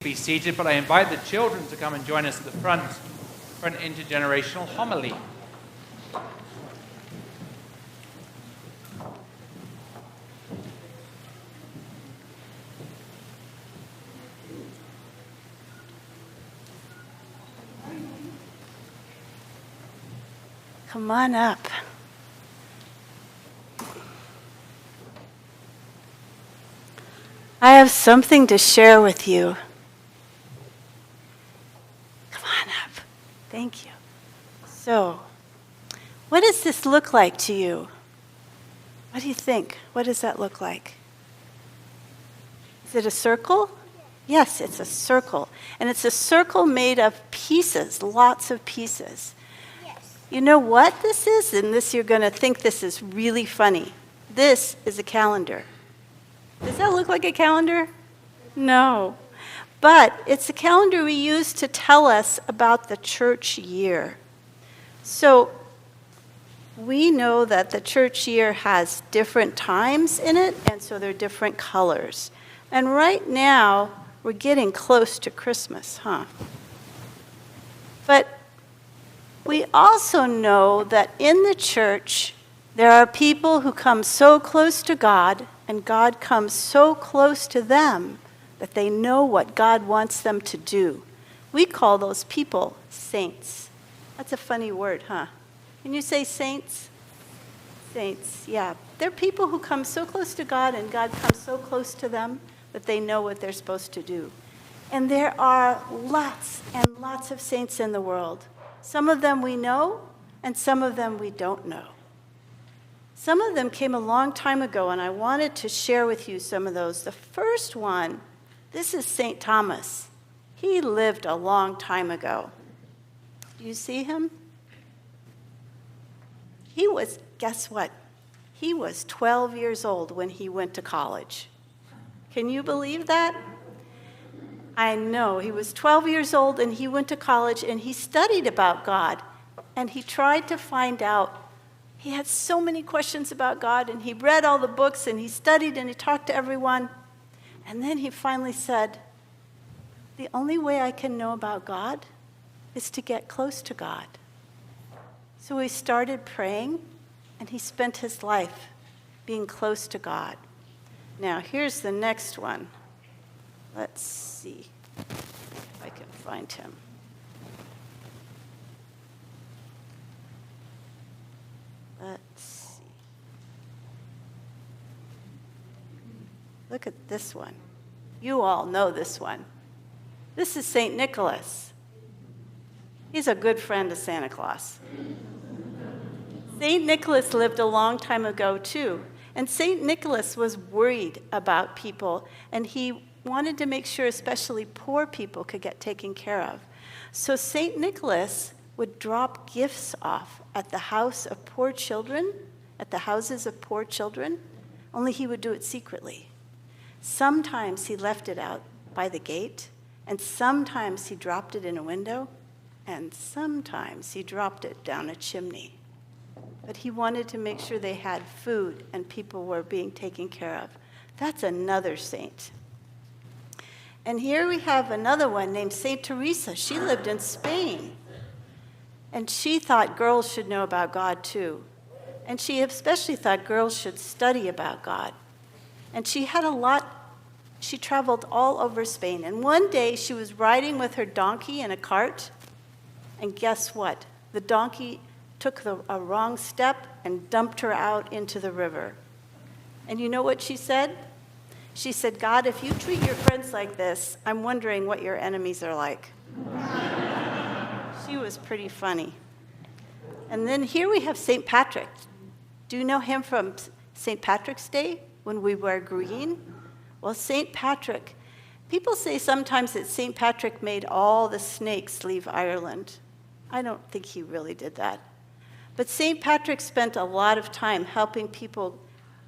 be seated, but I invite the children to come and join us at the front for an intergenerational homily. Come on up. I have something to share with you. Come on up. Thank you. So, what does this look like to you? What do you think? What does that look like? Is it a circle? Yes, it's a circle. And it's a circle made of pieces, lots of pieces. You know what this is? And this, you're going to think this is really funny. This is a calendar. Does that look like a calendar? No. But it's a calendar we use to tell us about the church year. So we know that the church year has different times in it, and so they're different colors. And right now, we're getting close to Christmas, huh? But we also know that in the church, there are people who come so close to God, and God comes so close to them that they know what God wants them to do. We call those people saints. That's a funny word, huh? Can you say saints? Saints, yeah. They're people who come so close to God, and God comes so close to them that they know what they're supposed to do. And there are lots and lots of saints in the world. Some of them we know, and some of them we don't know. Some of them came a long time ago, and I wanted to share with you some of those. The first one, this is St. Thomas. He lived a long time ago. Do you see him? He was, guess what? He was 12 years old when he went to college. Can you believe that? I know. He was 12 years old, and he went to college, and he studied about God, and he tried to find out. He had so many questions about God, and he read all the books, and he studied, and he talked to everyone. And then he finally said, the only way I can know about God is to get close to God. So he started praying, and he spent his life being close to God. Now, here's the next one. Let's see if I can find him. Let's see. Look at this one. You all know this one. This is St. Nicholas. He's a good friend of Santa Claus. St. Nicholas lived a long time ago, too. And St. Nicholas was worried about people, and he wanted to make sure especially poor people could get taken care of. So St. Nicholas would drop gifts off at the house of poor children, at the houses of poor children, only he would do it secretly. Sometimes he left it out by the gate, and sometimes he dropped it in a window, and sometimes he dropped it down a chimney. But he wanted to make sure they had food and people were being taken care of. That's another saint. And here we have another one named St. Teresa. She lived in Spain. And she thought girls should know about God too. And she especially thought girls should study about God. And she traveled all over Spain. And one day she was riding with her donkey in a cart. And guess what? The donkey took a wrong step and dumped her out into the river. And you know what she said? She said, God, if you treat your friends like this, I'm wondering what your enemies are like. She was pretty funny. And then here we have St. Patrick. Do you know him from St. Patrick's Day when we wear green? Well, St. Patrick, people say sometimes that St. Patrick made all the snakes leave Ireland. I don't think he really did that. But St. Patrick spent a lot of time helping people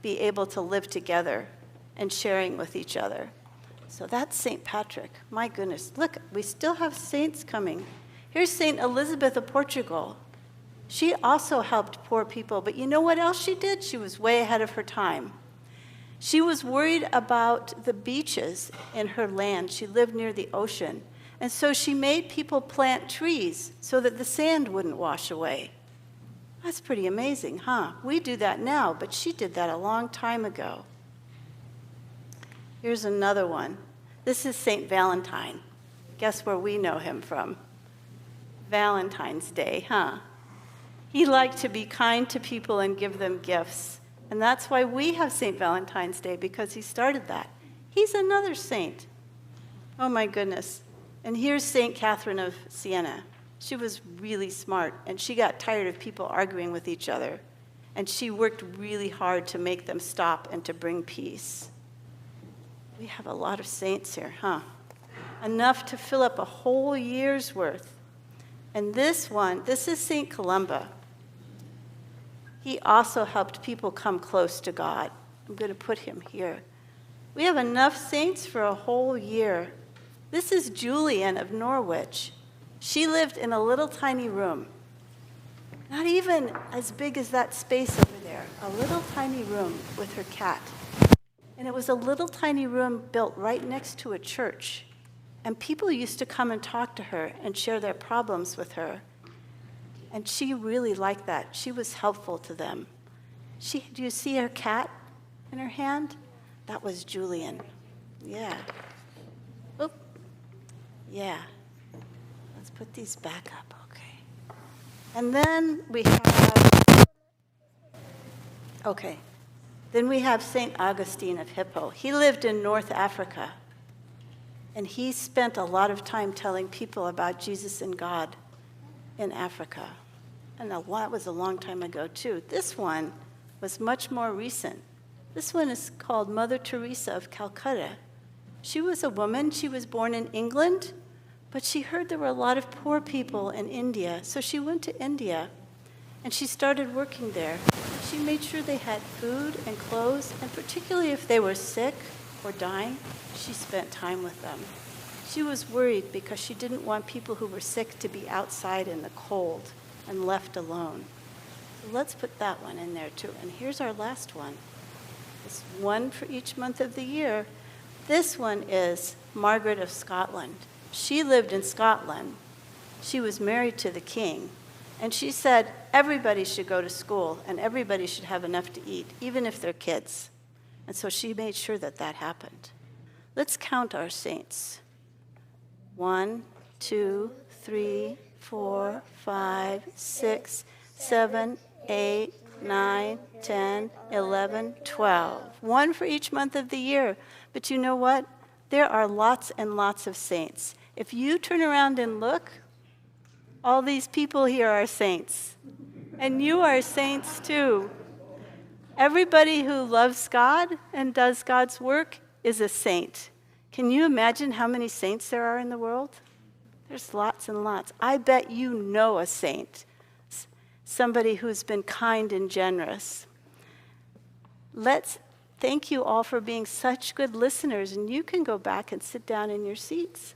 be able to live together and sharing with each other. So that's St. Patrick. My goodness, look, we still have saints coming. Here's St. Elizabeth of Portugal. She also helped poor people, but you know what else she did? She was way ahead of her time. She was worried about the beaches in her land. She lived near the ocean. And so she made people plant trees so that the sand wouldn't wash away. That's pretty amazing, huh? We do that now, but she did that a long time ago. Here's another one. This is St. Valentine. Guess where we know him from? Valentine's Day, huh? He liked to be kind to people and give them gifts. And that's why we have St. Valentine's Day, because he started that. He's another saint. Oh my goodness. And here's St. Catherine of Siena. She was really smart, and she got tired of people arguing with each other. And she worked really hard to make them stop and to bring peace. We have a lot of saints here, huh? Enough to fill up a whole year's worth. And this one, this is St. Columba. He also helped people come close to God. I'm going to put him here. We have enough saints for a whole year. This is Julian of Norwich. She lived in a little tiny room. Not even as big as that space over there. A little tiny room with her cat. And it was a little tiny room built right next to a church. And people used to come and talk to her and share their problems with her. And she really liked that. She was helpful to them. Do you see her cat in her hand? That was Julian. Yeah. Oop. Yeah. Let's put these back up, okay. And then we have, okay. Then we have St. Augustine of Hippo. He lived in North Africa. And he spent a lot of time telling people about Jesus and God in Africa. And that was a long time ago, too. This one was much more recent. This one is called Mother Teresa of Calcutta. She was a woman. She was born in England, but she heard there were a lot of poor people in India. So she went to India, and she started working there. She made sure they had food and clothes, and particularly if they were sick or dying, she spent time with them. She was worried because she didn't want people who were sick to be outside in the cold and left alone. So let's put that one in there too. And here's our last one. It's one for each month of the year. This one is Margaret of Scotland. She lived in Scotland. She was married to the king. And she said everybody should go to school and everybody should have enough to eat, even if they're kids. And so she made sure that that happened. Let's count our saints. 1, 2, 3, 4, 5, 6, 7, 8, 9, 10, 11, 12. One for each month of the year. But you know what? There are lots and lots of saints. If you turn around and look, all these people here are saints. And you are saints too. Everybody who loves God and does God's work is a saint. Can you imagine how many saints there are in the world? There's lots and lots. I bet you know a saint, somebody who's been kind and generous. Let's thank you all for being such good listeners, and you can go back and sit down in your seats.